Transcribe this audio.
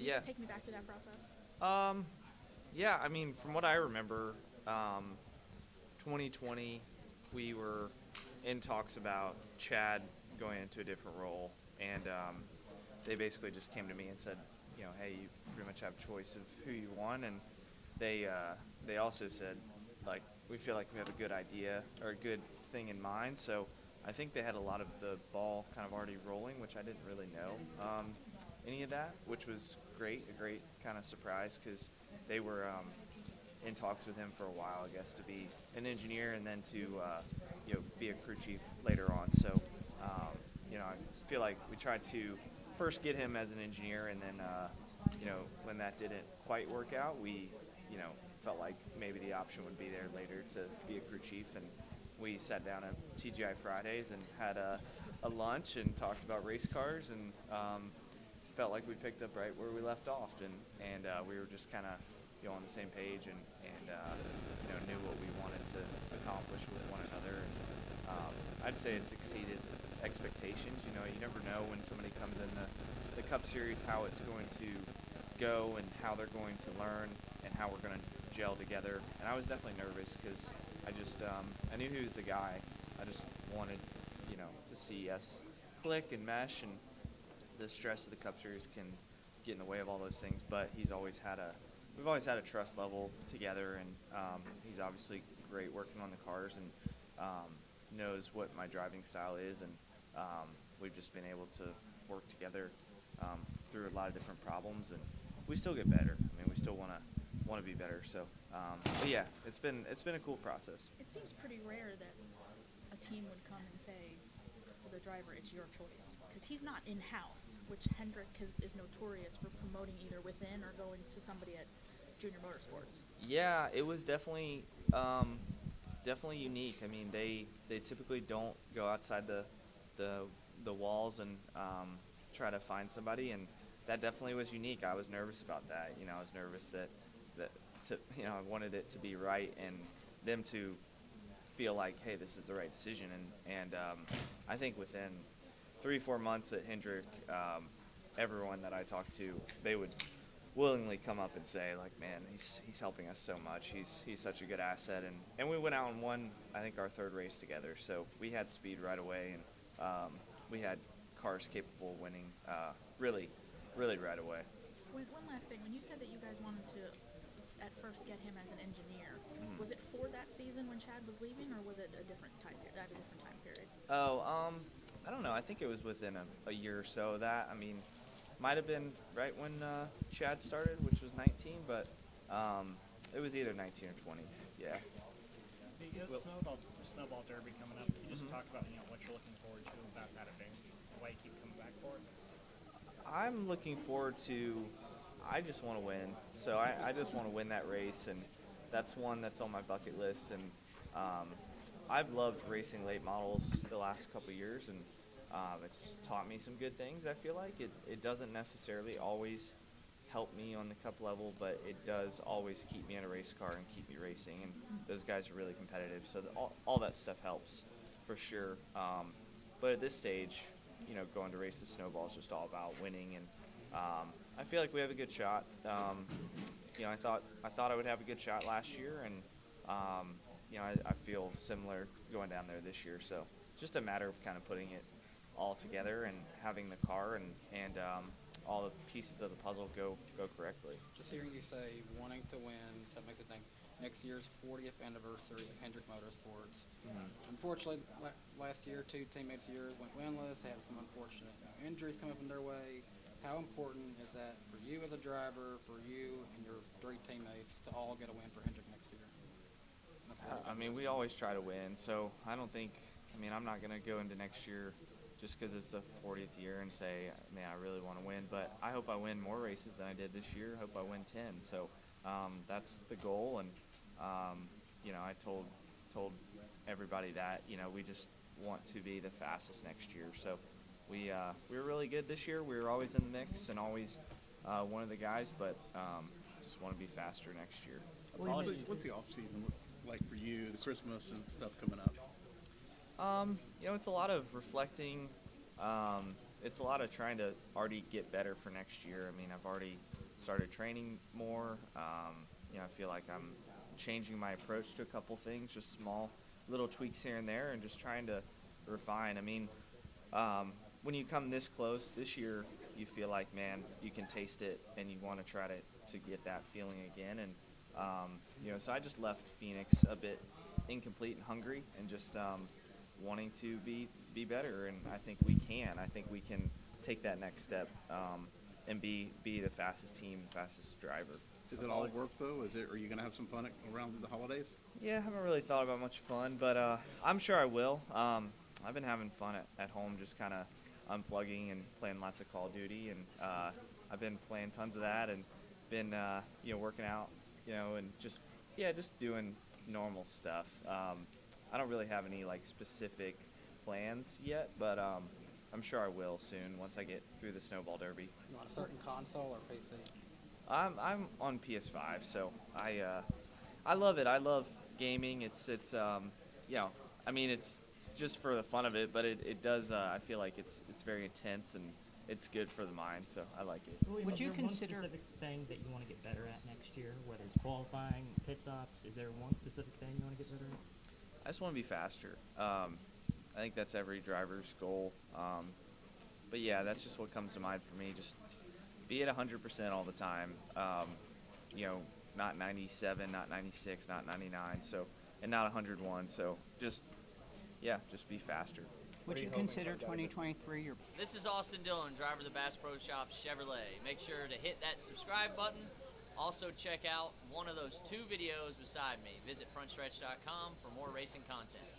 you Yeah. just take me back to that process? Um, yeah, I mean, from what I remember, 2020, we were in talks about Chad going into a different role, and they basically just came to me and said, hey, you pretty much have a choice of who you want, and they also said, like, we feel like we have a good idea or a good thing in mind, so I think they had a lot of the ball kind of already rolling, which I didn't really know any of that, which was great, a great kind of surprise because they were in talks with him for a while, I guess, to be an engineer and then to be a crew chief later on. So I feel like we tried to first get him as an engineer, and then when that didn't quite work out, we felt like maybe the option would be there later to be a crew chief, and we sat down at TGI Fridays and had a lunch and talked about race cars, and felt like we picked up right where we left off, and we were just kind of on the same page, and knew what we wanted to accomplish with one another. And I'd say it's exceeded expectations. You never know when somebody comes in the Cup Series how it's going to go and how they're going to learn and how we're going to gel together. And I was definitely nervous because I knew he was the guy. I just wanted to see us click and mesh, and the stress of the Cup Series can get in the way of all those things. But we've always had a trust level together, and he's obviously great working on the cars, and knows what my driving style is, and we've just been able to work together through a lot of different problems, and we still get better. I mean, we still want to be better. So, but yeah, it's been a cool process. It seems pretty rare that a team would come and say to the driver, it's your choice. Because he's not in-house, which Hendrick is notorious for promoting either within or going to somebody at Junior Motorsports. Yeah, it was definitely unique. I mean, they typically don't go outside the the walls and try to find somebody, and that definitely was unique. I was nervous about that. I was nervous that I wanted it to be right and them to feel like, hey, this is the right decision. And I think within 3 4 months at Hendrick, everyone that I talked to, they would willingly come up and say, like, man, he's helping us so much. He's such a good asset, and we went out and won, I think, our third race together. So we had speed right away, and we had cars capable of winning really, really right away. One last thing. When you said that you guys wanted to at first get him as an engineer, Mhm. was it for that season when Chad was leaving, or was it a different time period? At a different time period. Oh, I don't know. I think it was within a year or so of that. I mean, might have been right when Chad started, which was 19, but it was either 19 or 20. Yeah. Hey, you have Well, snowball derby coming up. Can you just mhm. talk about what you're looking forward to about that event? Why you keep coming back for it? I'm looking forward to. I just want to win, so I just want to win that race, and that's one that's on my bucket list. And um, I've loved racing late models the last couple of years, and it's taught me some good things. I feel like it doesn't necessarily always help me on the cup level, but it does always keep me in a race car and keep me racing. And those guys are really competitive, so all that stuff helps for sure. But at this stage, going to race the snowball is just all about winning, and I feel like we have a good shot. I thought I would have a good shot last year, and I feel similar going down there this year. So just a matter of kind of putting it all together and having the car and all the pieces of the puzzle go correctly. Just hearing you say wanting to win, so it makes me think next year's 40th anniversary of Hendrick Motorsports. Mhm. Unfortunately, last year, two teammates of yours went winless, had some unfortunate injuries come up in their way. How important is that for you as a driver, for you and your three teammates to all get a win for Hendrick next year? I mean, we always try to win, so I don't think. I mean, I'm not going to go into next year just because it's the 40th year and say, man, I really want to win. But I hope I win more races than I did this year. I hope I win 10. So that's the goal, and I told everybody that we just want to be the fastest next year. So we were really good this year. We were always in the mix and always one of the guys, but just want to be faster next year. What's the off season look like for you? The Christmas and stuff coming up. It's a lot of reflecting, it's a lot of trying to already get better for next year. I mean, I've already started training more. You know, I feel like I'm changing my approach to a couple things, just small little tweaks here and there, and just trying to refine. I mean, when you come this close this year, you feel like, man, you can taste it, and you want to try to get that feeling again. And you know, so I just left Phoenix a bit incomplete and hungry, and just wanting to be better. And I think we can. I think we can take that next step and be the fastest team, fastest driver. Does it all work though? Are you going to have some fun around the holidays? Yeah, I haven't really thought about much fun, but I'm sure I will. I've been having fun at home, just kind of unplugging and playing lots of Call of Duty, and I've been playing tons of that, and been you know, working out, you know, and just doing normal stuff. I don't really have any like specific plans yet, but I'm sure I will soon once I get through the Snowball Derby. You want a certain console or PC? I'm on PS5, so I love it. I love gaming. It's you know, I mean, it's just for the fun of it, but it does. I feel like it's very intense, and it's good for the mind, so I like it. William, Would is you there consider- one specific thing that you want to get better at next year, whether it's qualifying, pit stops? Is there one specific thing you want to get better at? I just want to be faster. I think that's every driver's goal. But yeah, that's just what comes to mind for me. Just be at 100% all the time. You know, not 97, not 96, not 99, so, and not 101. So just be faster. Would you consider 2023 your This is Austin Dillon, driver of the Bass Pro Shop Chevrolet. Make sure to hit that subscribe button. Also check out one of those 2 videos beside me. Visit frontstretch.com for more racing content.